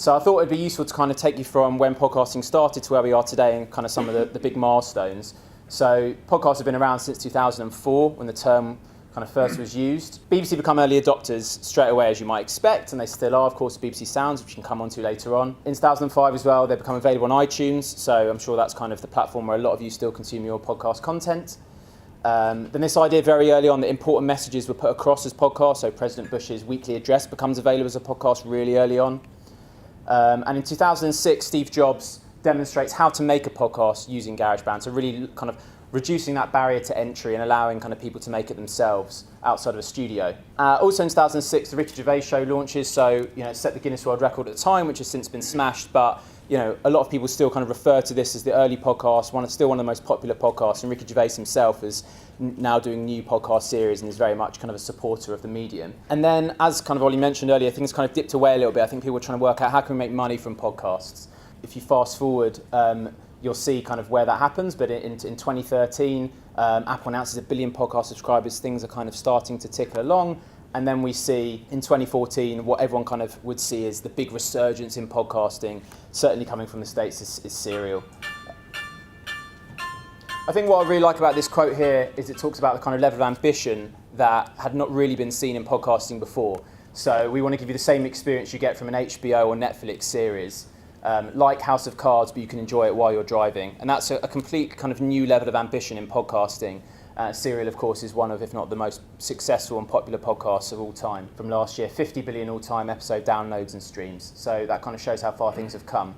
So I thought it'd be useful to kind of take you from when podcasting started to where we are today and kind of some of the big milestones. So podcasts have been around since 2004 when the term kind of first was used. BBC become early adopters straight away, as you might expect, and they still are, of course, BBC Sounds, which you can come onto later on. In 2005 as well, they become available on iTunes, so I'm sure that's kind of the platform where a lot of you still consume your podcast content. Then this idea very early on that important messages were put across as podcasts, so President Bush's weekly address becomes available as a podcast really early on. And in 2006, Steve Jobs demonstrates how to make a podcast using GarageBand, so really kind of reducing that barrier to entry and allowing kind of people to make it themselves outside of a studio. Also in 2006, the Ricky Gervais show launches, so it set the Guinness World Record at the time, which has since been smashed, but a lot of people still kind of refer to this as the early podcast, still one of the most popular podcasts, and Ricky Gervais himself is now doing new podcast series and is very much kind of a supporter of the medium. And then, as kind of Ollie mentioned earlier, things kind of dipped away a little bit. I think people were trying to work out how can we make money from podcasts. If you fast forward, you'll see kind of where that happens, but in 2013, Apple announces 1 billion podcast subscribers. Things are kind of starting to tickle along. And then we see in 2014 what everyone kind of would see as the big resurgence in podcasting, certainly coming from the States, is Serial. I think what I really like about this quote here is it talks about the kind of level of ambition that had not really been seen in podcasting before. So we want to give you the same experience you get from an HBO or Netflix series, like House of Cards, but you can enjoy it while you're driving. And that's a complete kind of new level of ambition in podcasting. Serial, of course, is one of, if not the most successful and popular podcasts of all time. From last year, 50 billion all-time episode downloads and streams. So that kind of shows how far things have come.